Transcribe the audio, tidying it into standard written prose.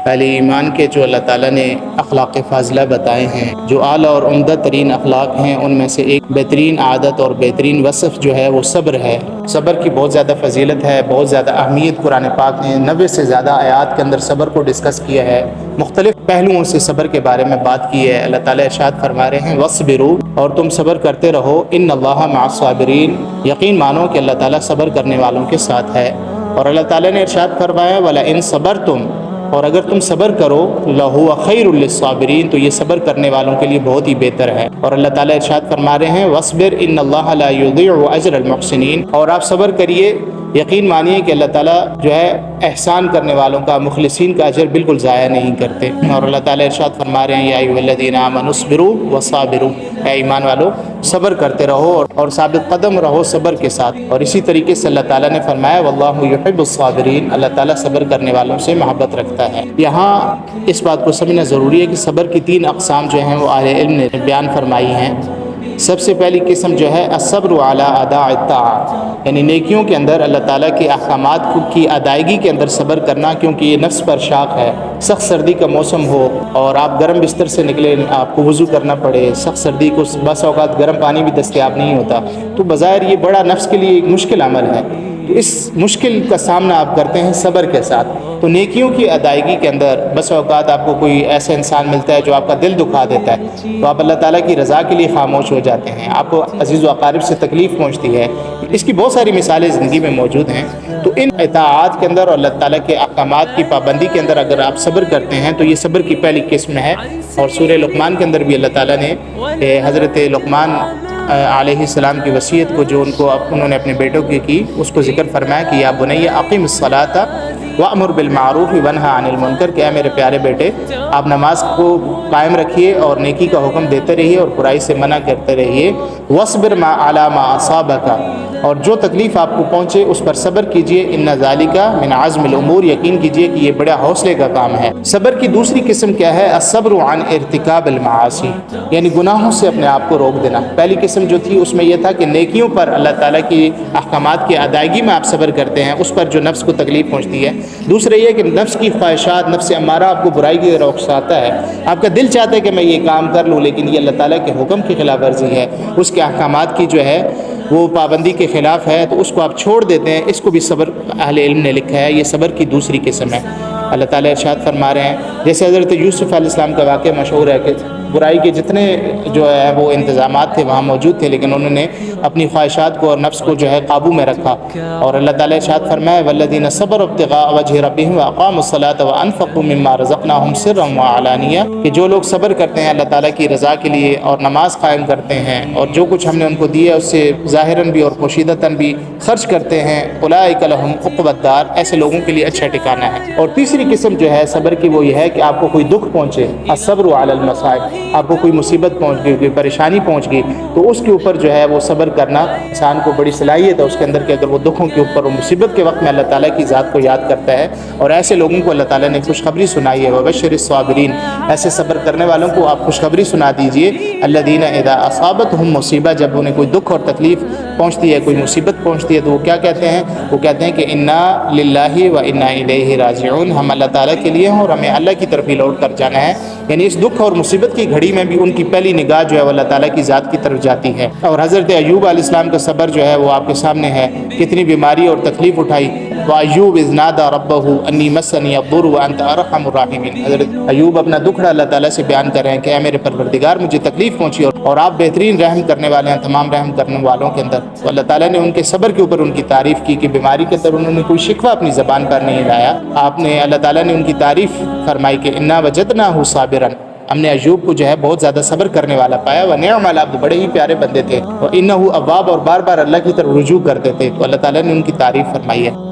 اہل ایمان کے جو اللہ تعالیٰ نے اخلاق فاضلہ بتائے ہیں، جو اعلیٰ اور عمدہ ترین اخلاق ہیں، ان میں سے ایک بہترین عادت اور بہترین وصف جو ہے وہ صبر ہے۔ صبر کی بہت زیادہ فضیلت ہے، بہت زیادہ اہمیت قرآن پاک نے 90 سے زیادہ آیات کے اندر صبر کو ڈسکس کیا ہے، مختلف پہلوؤں سے صبر کے بارے میں بات کی ہے۔ اللہ تعالیٰ ارشاد فرما رہے ہیں وَاصْبِرُوا، اور تم صبر کرتے رہو، إِنَّ اللَّهَ مَعَ الصَّابِرِينَ، یقین مانو کہ اللہ تعالیٰ صبر کرنے والوں کے ساتھ ہے۔ اور اللہ تعالیٰ نے ارشاد فرمایا وَلَئِن صَبَرْتُمْ، اور اگر تم صبر کرو لَهُوَ خَيْرٌ لِلصَّابِرِينَ، تو یہ صبر کرنے والوں کے لیے بہت ہی بہتر ہے۔ اور اللہ تعالیٰ ارشاد فرما رہے ہیں وَاصْبِرْ إِنَّ اللَّهَ لَا يُضِيعُ أَجْرَ الْمُحْسِنِينَ، اور آپ صبر کریے، یقین مانیے کہ اللہ تعالیٰ جو ہے احسان کرنے والوں کا، مخلصین کا اجر بالکل ضائع نہیں کرتے۔ اور اللہ تعالیٰ ارشاد فرما رہے ہیں یا ایھا الذین آمنوا اصبروا وصابروا، اے ایمان والو صبر کرتے رہو اور ثابت قدم رہو صبر کے ساتھ۔ اور اسی طریقے سے اللہ تعالیٰ نے فرمایا واللہ یحب الصابرین، اللہ تعالیٰ صبر کرنے والوں سے محبت رکھتا ہے۔ یہاں اس بات کو سمجھنا ضروری ہے کہ صبر کی 3 اقسام جو ہیں وہ اہل علم نے بیان فرمائی ہیں۔ سب سے پہلی قسم جو ہے الصبر علی اداء الطاعات، یعنی نیکیوں کے اندر اللہ تعالیٰ کے احکامات کی ادائیگی کے اندر صبر کرنا، کیونکہ یہ نفس پر شاق ہے۔ سخت سردی کا موسم ہو اور آپ گرم بستر سے نکلے، آپ کو وضو کرنا پڑے، سخت سردی کو بس اوقات گرم پانی بھی دستیاب نہیں ہوتا، تو بظاہر یہ بڑا نفس کے لیے ایک مشکل عمل ہے، تو اس مشکل کا سامنا آپ کرتے ہیں صبر کے ساتھ۔ تو نیکیوں کی ادائیگی کے اندر بس اوقات آپ کو کوئی ایسا انسان ملتا ہے جو آپ کا دل دکھا دیتا ہے، تو آپ اللہ تعالیٰ کی رضا کے لیے خاموش ہو جاتے ہیں، آپ کو عزیز و اقارب سے تکلیف پہنچتی ہے۔ اس کی بہت ساری مثالیں زندگی میں موجود ہیں۔ تو ان اطاعات کے اندر اور اللہ تعالیٰ کے احکامات کی پابندی کے اندر اگر آپ صبر کرتے ہیں تو یہ صبر کی پہلی قسم ہے۔ اور سورہ لقمان کے اندر بھی اللہ تعالیٰ نے حضرت لقمان علیہ السلام کی وصیت کو جو انہوں نے اپنے بیٹوں کی اس کو ذکر فرمایا کہ یا بنی اقم الصلاۃ وامر بالمعروف وانہی عن المنکر، کہ اے میرے پیارے بیٹے آپ نماز کو قائم رکھیے اور نیکی کا حکم دیتے رہیے اور برائی سے منع کرتے رہیے۔ واصبر علی ما اصابک، اور جو تکلیف آپ کو پہنچے اس پر صبر کیجئے، ان ذالک من عزم الامور، یقین کیجئے کہ یہ بڑا حوصلے کا کام ہے۔ صبر کی دوسری قسم کیا ہے الصبر عن ارتکاب المعاصی، یعنی گناہوں سے اپنے آپ کو روک دینا۔ پہلی قسم جو تھی اس میں یہ تھا کہ نیکیوں پر اللہ تعالیٰ کی احکامات کی ادائیگی میں آپ صبر کرتے ہیں، اس پر جو نفس کو تکلیف پہنچتی ہے۔ دوسرا یہ کہ نفس کی خواہشات، نفس امارہ آپ کو برائی کی طرف اکساتا ہے، آپ کا دل چاہتا ہے کہ میں یہ کام کر لوں، لیکن یہ اللہ تعالیٰ کے حکم کی خلاف ورزی ہے، اس کے احکامات کی جو ہے وہ پابندی کے خلاف ہے، تو اس کو آپ چھوڑ دیتے ہیں۔ اس کو بھی صبر اہل علم نے لکھا ہے، یہ صبر کی دوسری قسم ہے۔ اللہ تعالیٰ ارشاد فرما رہے ہیں جیسے حضرت یوسف علیہ السلام کا واقعہ مشہور ہے کہ برائی کے جتنے جو ہے وہ انتظامات تھے وہاں موجود تھے، لیکن انہوں نے اپنی خواہشات کو اور نفس کو جو ہے قابو میں رکھا۔ اور اللہ تعالیٰ ارشاد فرمایا والذین صبروا ابتغاء وجہ ربہم واقاموا الصلاۃ وانفقوا مما رزقناہم سرا وعلانیہ، کہ جو لوگ صبر کرتے ہیں اللہ تعالیٰ کی رضا کے لیے اور نماز قائم کرتے ہیں اور جو کچھ ہم نے ان کو دیا اس سے ظاہراً بھی اور پوشیدتاً بھی خرچ کرتے ہیں، اولئک لہم عقبی الدار، ایسے لوگوں کے لیے اچھا ٹھکانہ ہے۔ اور تیسری قسم جو ہے صبر کی وہ یہ ہے کہ آپ کو کوئی دکھ پہنچے، الصبر علی المصائب، آپ کو کوئی مصیبت پہنچ گئی، کوئی پریشانی پہنچ گئی، تو اس کے اوپر جو ہے وہ صبر کرنا انسان کو بڑی صلاحیت ہے اس کے اندر کہ اگر وہ دکھوں کے اوپر، وہ مصیبت کے وقت میں اللہ تعالیٰ کی ذات کو یاد کرتا ہے۔ اور ایسے لوگوں کو اللہ تعالیٰ نے خوشخبری سنائی ہے وبشر الصابرین، ایسے صبر کرنے والوں کو آپ خوشخبری سنا دیجئے الذین اذا اصابتہم مصیبہ، جب انہیں کوئی دکھ اور تکلیف پہنچتی ہے، کوئی مصیبت پہنچتی ہے، تو وہ کیا کہتے ہیں؟ وہ کہتے ہیں کہ انا للہ و انا الیہ راجعون، ہم اللہ تعالیٰ کے لیے ہیں اور ہمیں اللہ کی طرف ہی لوٹ کر جانا ہے۔ یعنی اس دکھ اور مصیبت کی گھڑی میں بھی ان کی پہلی نگاہ جو ہے وہ اللہ تعالیٰ کی ذات کی طرف جاتی ہے۔ اور حضرت ایوب علیہ السلام کا صبر جو ہے وہ آپ کے سامنے ہے، کتنی بیماری اور تکلیف اٹھائی۔ وَأَيُّوبَ إِذْ نَادَىٰ رَبَّهُ أَنِّي مَسَّنِيَ الضُّرُّ وَأَنْتَ أَرْحَمُ الرَّاحِمِينَ، حضرت ایوب اپنا دکھڑا اللہ تعالیٰ سے بیان کر رہے ہیں کہ اے میرے پروردگار مجھے تکلیف پہنچی اور آپ بہترین رحم کرنے والے ہیں تمام رحم کرنے والوں کے اندر۔ تو اللہ تعالیٰ نے ان کے صبر کے اوپر ان کی تعریف کی کہ بیماری کے اندر انہوں نے کوئی شکوہ اپنی زبان پر نہیں لایا، آپ نے اللہ تعالیٰ نے ان کی تعریف فرمائی کہ اِنَّا وَجَدْنَاهُ صَابِرًا، ہم نے ایوب کو جو ہے بہت زیادہ صبر کرنے والا پایا۔ وَنِعْمَ الْعَبْدُ، بڑے ہی پیارے بندے تھے، وَإِنَّهُ أَوَّابٌ، اور بار بار اللہ کی طرف رجوع کرتے تھے۔ تو اللہ تعالیٰ نے ان کی تعریف فرمائی ہے۔